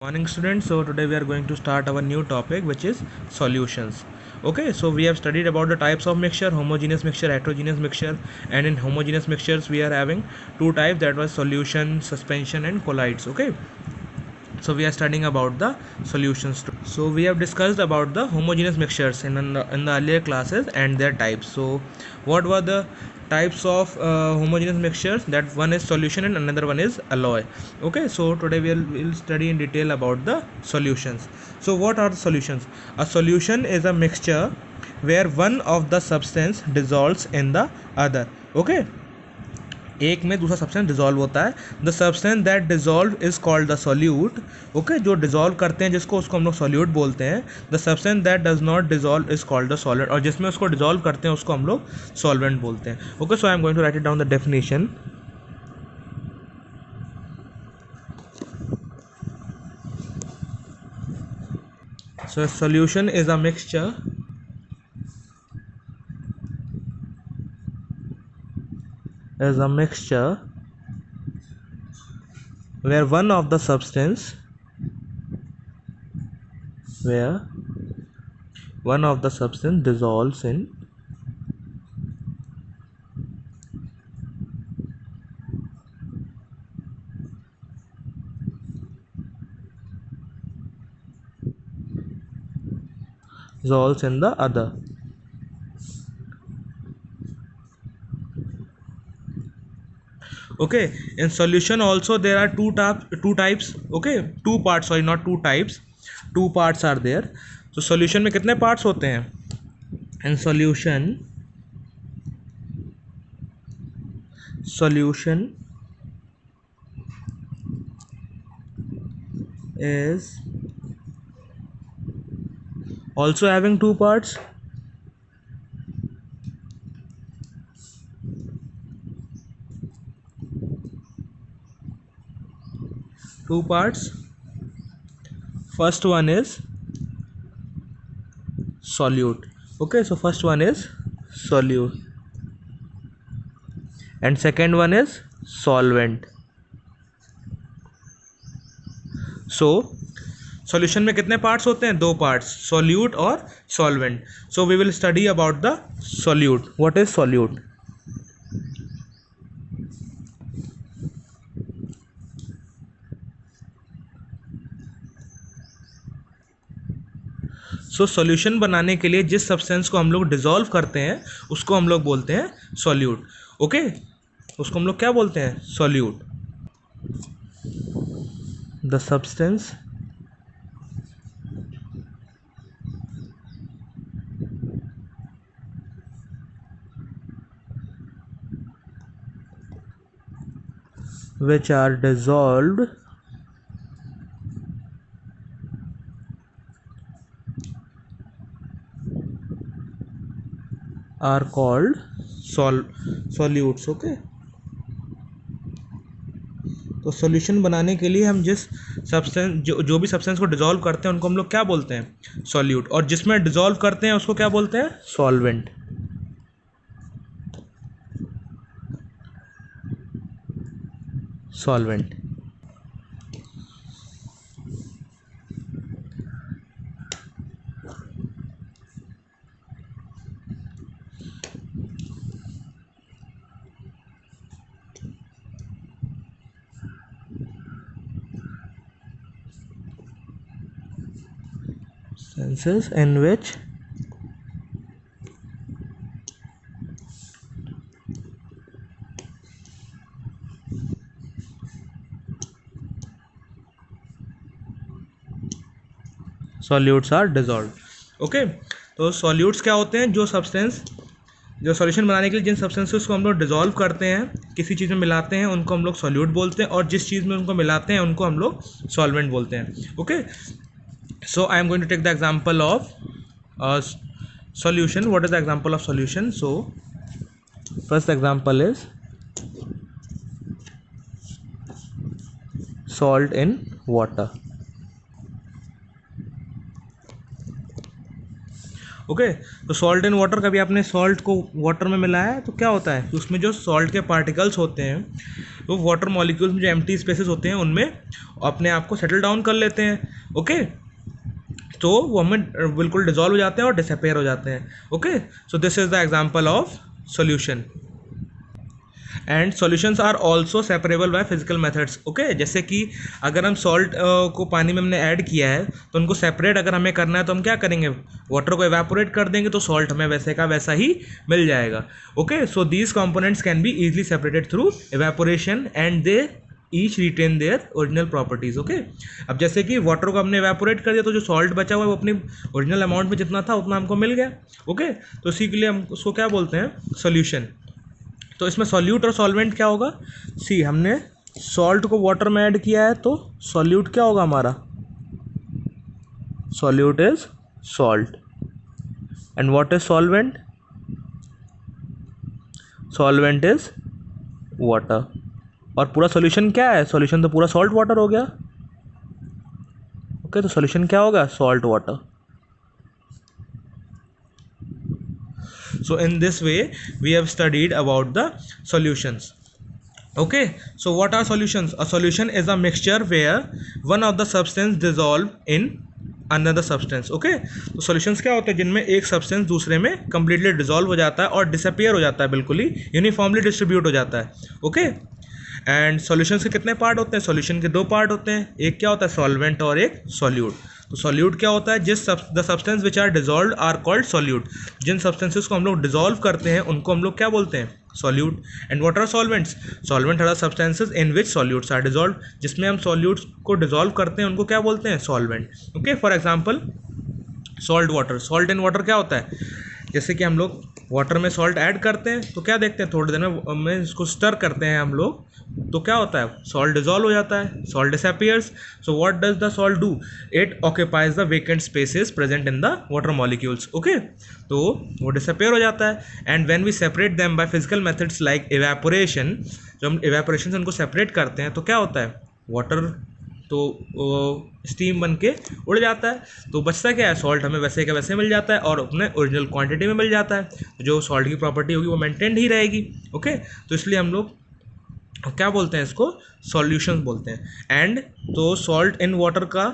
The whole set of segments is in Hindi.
Morning students, so today we are going to start our new topic which is solutions. Okay, so we have studied about the types of mixture, homogeneous mixture, heterogeneous mixture, and in homogeneous mixtures we are having two types, that was solution, suspension and colloids. Okay, so we are studying about the solutions too. So we have discussed about the homogeneous mixtures in the earlier classes and their types. So what were the types of homogeneous mixtures? That one is solution and another one is alloy. Okay, so today we'll study in detail about the solutions. So what are the solutions? A solution is a mixture where one of the substance dissolves in the other. Okay, एक में दूसरा सब्सटेंस डिजॉल्व होता है. The substance that dissolve is called the solute. Okay, जो डिजॉल्व करते हैं जिसको उसको हम लोग सॉल्यूट बोलते हैं. The substance that does not dissolve is called the solid, और जिसमें उसको डिजॉल्व करते हैं उसको हम लोग सॉल्वेंट बोलते हैं. Okay, so I am going to write it down the definition. So a solution is a mixture where one of the substance dissolves in the other. Okay, in solution also there are two types. Okay, two parts, sorry, not two types, two parts are there. So solution में कितने parts होते हैं? In solution is also having two parts. First one is solute. Okay, so first one is solute and second one is solvent. So solution में कितने parts होते हैं? दो parts, solute और solvent. So we will study about the solute. What is solute? So solution बनाने के लिए जिस सब्सटेंस को हम लोग डिजॉल्व करते हैं उसको हम लोग बोलते हैं सॉल्यूट. ओके, उसको हम लोग क्या बोलते हैं? Solute. The substance which are dissolved are called solutes. Okay, तो सॉल्यूशन बनाने के लिए हम जिस सब्सटेंस जो भी सब्सटेंस को डिजॉल्व करते हैं उनको हम लोग क्या बोलते हैं? सॉल्यूट. और जिसमें डिजॉल्व करते हैं उसको क्या बोलते हैं? Solvent. Substances in which solutes are dissolved. Okay, तो सॉल्यूट्स क्या होते हैं? जो सॉल्यूशन बनाने के लिए जिन सब्सटेंसेस को हम लोग डिजॉल्व करते हैं, किसी चीज़ में मिलाते हैं, उनको हम लोग सॉल्यूट बोलते हैं, और जिस चीज़ में उनको मिलाते हैं उनको हम लोग सॉल्वेंट बोलते हैं. Okay, so I am going to take the example of solution. What is the example of solution? So first example is salt in water. Okay, तो सॉल्ट इन वाटर, कभी आपने सॉल्ट को वाटर में मिलाया है तो क्या होता है? उसमें जो सॉल्ट के पार्टिकल्स होते हैं वो वाटर मॉलिक्यूल्स में जो एम्प्टी स्पेसेस होते हैं उनमें अपने आप को सेटल डाउन कर लेते हैं, ओके। तो वो हमें बिल्कुल डिजॉल्व हो जाते हैं और डिसअपेयर हो जाते हैं, okay. So this is the example of solution. And solutions are also separable by physical methods, okay. जैसे कि अगर हम सॉल्ट को पानी में हमने ऐड किया है तो उनको सेपरेट अगर हमें करना है तो हम क्या करेंगे, वाटर को एवेपोरेट कर देंगे तो सॉल्ट हमें वैसे का वैसा ही मिल जाएगा, okay. So these components can be easily separated through evaporation and they each retain their original properties, okay. अब जैसे कि वाटर को हमने एवेपोरेट कर दिया तो जो सॉल्ट बचा हुआ है वो अपनी ओरिजिनल अमाउंट में जितना था उतना हमको मिल गया, ओके। तो इसी के लिए हम उसको क्या बोलते हैं, सॉल्यूशन। तो इसमें सॉल्यूट और सॉल्वेंट क्या होगा, सी हमने सॉल्ट को वाटर में ऐड किया है तो सॉल्यूट क्या होगा हमारा, solute is salt. And what is solvent, solvent is water. और पूरा सॉल्यूशन क्या है, सॉल्यूशन तो पूरा सॉल्ट वाटर हो गया, ओके। तो सॉल्यूशन क्या होगा, salt water. So in this way we have studied about the solutions, okay. So what are solutions? A solution is a mixture where one of the substance dissolve in another substance, okay. तो solutions क्या होते हैं, जिनमें एक substance दूसरे में completely dissolve हो जाता है और disappear हो जाता है, बिल्कुल ही uniformly distribute हो जाता है, okay. एंड सॉल्यूशंस के कितने पार्ट होते हैं, सॉल्यूशन के दो पार्ट होते हैं, एक क्या होता है सॉल्वेंट और एक सॉल्यूट। तो सॉल्यूट क्या होता है, जिस the substance which are dissolve are called solute. जिन सब्सटेंसेस को हम लोग डिजॉल्व करते हैं उनको हम लोग क्या बोलते हैं, solute. And what are solvents, solvent are substances in which solutes are dissolve. जिसमें हम सॉल्यूट्स को डिजॉल्व करते हैं उनको क्या बोलते हैं, solvent, okay. For example salt water, salt in water क्या होता है, जैसे कि हम लोग वाटर में सॉल्ट ऐड करते हैं तो क्या देखते हैं, थोड़ी देर में इसको स्टर करते हैं हम लोग तो क्या होता है, सॉल्ट डिजॉल्व हो जाता है, salt disappears. So what does the salt do, it occupies the vacant spaces present in the water molecules, okay. तो वो डिसअपियर हो जाता है। And when we separate them by physical methods like evaporation, जब हम इवेपोरेशन से उनको सेपरेट करते हैं तो क्या होता है, वाटर तो स्टीम बन के उड़ जाता है, तो बचता क्या है, सॉल्ट हमें वैसे का वैसे मिल जाता है और अपने ओरिजिनल क्वांटिटी में मिल जाता है। तो जो सॉल्ट की प्रॉपर्टी होगी वो मेंटेन्ड ही रहेगी, ओके। तो इसलिए हम लोग क्या बोलते हैं, इसको सॉल्यूशंस बोलते हैं। एंड तो सॉल्ट इन वाटर का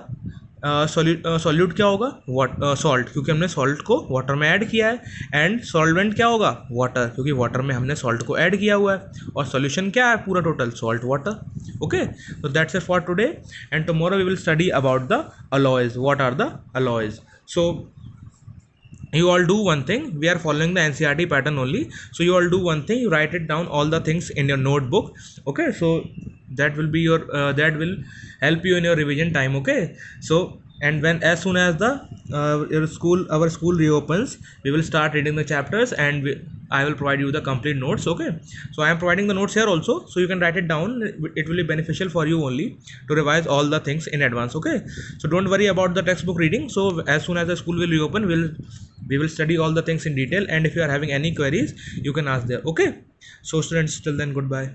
सॉल्यूट क्या होगा, सॉल्ट, क्योंकि हमने सॉल्ट को वाटर में ऐड किया है। एंड सॉल्वेंट क्या होगा, वाटर, क्योंकि वाटर में हमने सॉल्ट को ऐड किया हुआ है। और सॉल्यूशन क्या है पूरा टोटल, सॉल्ट वाटर, ओके। तो that's it for today and tomorrow we will study about the alloys, what are the alloys. So you all do one thing, we are following the NCERT pattern only, so you all do one thing, you write it down all the things in your notebook, okay. So that will be your that will help you in your revision time, okay. So and when as soon as the our school reopens, we will start reading the chapters and I will provide you the complete notes, okay. So I am providing the notes here also, so you can write it down, it will be beneficial for you only to revise all the things in advance, okay. So don't worry about the textbook reading. So as soon as the school will reopen, we will study all the things in detail, and if you are having any queries you can ask there, okay. So students, till then, goodbye.